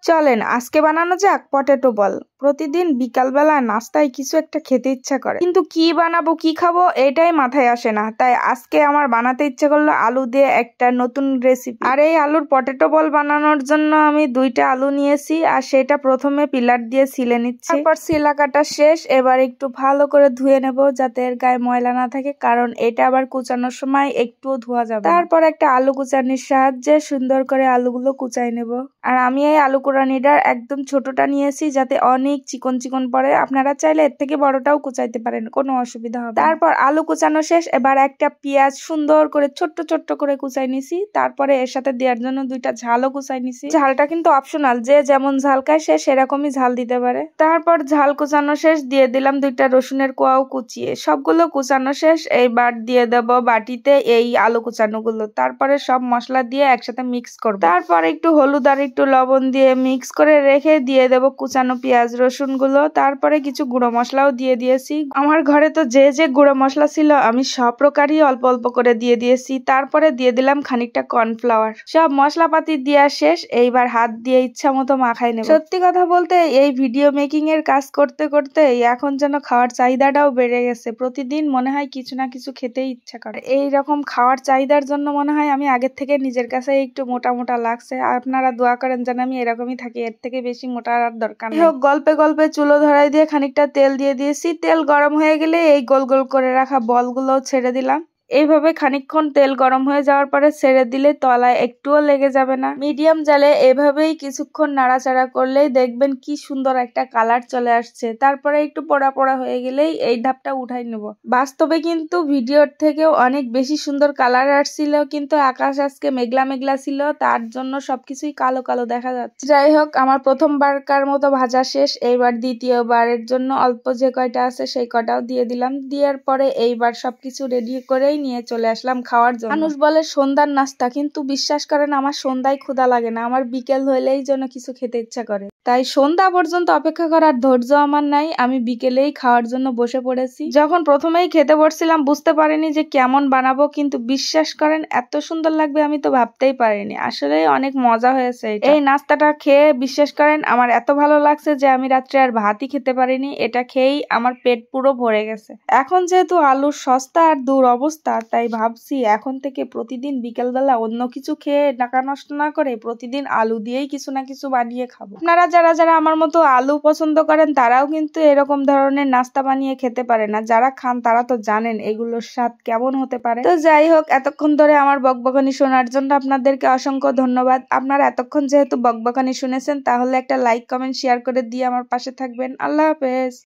চলেন আজকে বানানো যাক পটেটো বল। প্রতিদিন বিকালবেলা নাস্তায় কিছু একটা খেতে ইচ্ছা করে, কিন্তু কি বানাবো কি খাবো এটাই মাথায় আসে না। তাই আজকে আমার বানাতে ইচ্ছে করলো আলু দিয়ে একটা নতুন রেসিপি। আর এই আলুর পটেটো বল বানানোর জন্য আমি 2টা আলু নিয়েছি, আর সেটা প্রথমে পিলার দিয়ে ছিলে নিচ্ছি। তারপর ছিলা কাটা শেষ, এবার একটু ভালো করে ধুয়ে নেব যাতে এর গায়ে ময়লা না থাকে, কারণ এটা আবার কুচানোর সময় একটুও ধোয়া যাবে। তারপর একটা আলু কুচানির সাহায্যে সুন্দর করে আলুগুলো কুচাই নেব। আর আমি এই আলু কুড়ানিটার একদম ছোটটা নিয়েছি যাতে অনেক চিকন চিকন পড়ে। আপনারা চাইলে এর থেকে বড়টাও কুচাইতে পারেন, কোনো অসুবিধা হবে না। তারপর আলু কুচানো শেষ, এবার একটা পেঁয়াজ সুন্দর করে ছোট্ট ছোট্ট করে কুচাই নিছি। তারপরে এর সাথে দেওয়ার জন্য 2টা ঝালও কুচাই নিছি। ঝালটা কিন্তু অপশনাল, যে যেমন ঝাল খায় সে সেরকমই ঝাল দিতে পারে। তারপর ঝাল কুচানো শেষ, দিয়ে দিলাম 2টা রসুনের কোয়াও কুচিয়ে। সবগুলো কুচানো শেষ, এইবার দিয়ে দেব বাটিতে এই আলু কুচানো গুলো। তারপরে সব মশলা দিয়ে একসাথে মিক্স করব। তারপর একটু হলুদ আর একটু লবণ দিয়ে মিক্স করে রেখে দিয়ে দেব কুচানো পেঁয়াজ রসুন গুলো। তারপরে কিছু গুঁড়ো মশলাও দিয়ে দিয়েছি। আমার ঘরে তো যে যে গুঁড়ো মশলা ছিল আমি সব প্রকারই অল্প অল্প করে দিয়ে দিয়েছি। তারপরে দিয়ে দিলাম খানিকটা কর্নফ্লাওয়ার। সব মশলাপাতি দেওয়া শেষ, এইবার হাত দিয়ে ইচ্ছা মতো মাখাই নেব। সত্যি কথা বলতে এই ভিডিও মেকিং এর কাজ করতে করতে এখন যেন খাওয়ার চাহিদাটাও বেড়ে গেছে। প্রতিদিন মনে হয় কিছু না কিছু খেতেই ইচ্ছা করে। এইরকম খাওয়ার চাহিদার জন্য মনে হয় আমি আগের থেকে নিজের কাছে একটু মোটা মোটা লাগছে। আপনারা দোয়া করেন যেন আমি এরকমই থাকি, এর থেকে বেশি মোটা আর দরকার নেই। গল্পে গল্পে চুলো ধরাই দিয়ে খানিকটা তেল দিয়ে দিয়েছি। তেল গরম হয়ে গেলে এই গোল গোল করে রাখা বলগুলোও ছেড়ে দিলাম। এইভাবে খানিকক্ষণ তেল গরম হয়ে যাওয়ার পরে ছেড়ে দিলে তলায় একটুও লেগে যাবে না। মিডিয়াম জালে এভাবেই কিছুক্ষণ নাড়াচাড়া করলেই দেখবেন কি সুন্দর একটা কালার চলে আসছে। তারপরে একটু পোড়া পোড়া হয়ে গেলেই এই ধাপটা উঠাই নেব। বাস্তবে কিন্তু ভিডিওর থেকেও অনেক বেশি সুন্দর কালার আসছিল, কিন্তু আকাশ আজকে মেঘলা মেঘলা ছিল, তার জন্য সবকিছুই কালো কালো দেখা যাচ্ছে। যাই হোক, আমার প্রথমবারকার মতো ভাজা শেষ। এইবার দ্বিতীয়বারের জন্য অল্প যে কয়টা আছে সেই কটাও দিয়ে দিলাম। দেওয়ার পরে এইবার সবকিছু রেডি করেই নিয়ে চলে আসলাম খাওয়ার জন্য। মানুষ বলে সন্ধ্যার নাস্তা, কিন্তু বিশ্বাস করেন আমার সন্ধ্যায় ক্ষুধা লাগে না, আমার বিকেল হইলেই যেন কিছু খেতে ইচ্ছা করে। তাই সন্ধ্যা পর্যন্ত অপেক্ষা করার ধৈর্য আমার নাই, আমি বিকেলেই খাওয়ার জন্য বসে পড়েছি। যখন প্রথমেই খেতে বসছিলাম বুঝতে পারিনি যে কেমন বানাবো, কিন্তু বিশ্বাস করেন এত সুন্দর লাগবে আমি তো ভাবতেই পারিনি। আসলে অনেক মজা হয়েছে এই নাস্তাটা খেয়ে। বিশ্বাস করেন আমার এত ভালো লাগছে যে আমি রাত্রে আর ভাতই খেতে পারিনি, এটা খেয়েই আমার পেট পুরো ভরে গেছে। এখন যেহেতু আলুর সস্তা আর দূর অবস্থা, তাই ভাবছি এখন থেকে প্রতিদিন বিকেলবেলা অন্য কিছু খেয়ে টাকা নষ্ট না করে প্রতিদিন আলু দিয়েই কিছু না কিছু বানিয়ে খাবো। আপনারা যারা যারা আমার মতো আলু পছন্দ করেন তারাও কিন্তু এরকম ধরনের নাস্তা বানিয়ে খেতে পারেন। আর যারা খান তারা তো জানেন এগুলোর স্বাদ কেমন হতে পারে। তো যাই হোক, এতক্ষণ ধরে আমার বকবকানি শোনার জন্য আপনাদেরকে অসংখ্য ধন্যবাদ। আপনারা এতক্ষণ যেহেতু বকবকানি শুনেছেন, তাহলে একটা লাইক কমেন্ট শেয়ার করে দিয়ে আমার পাশে থাকবেন। আল্লাহ হাফেজ।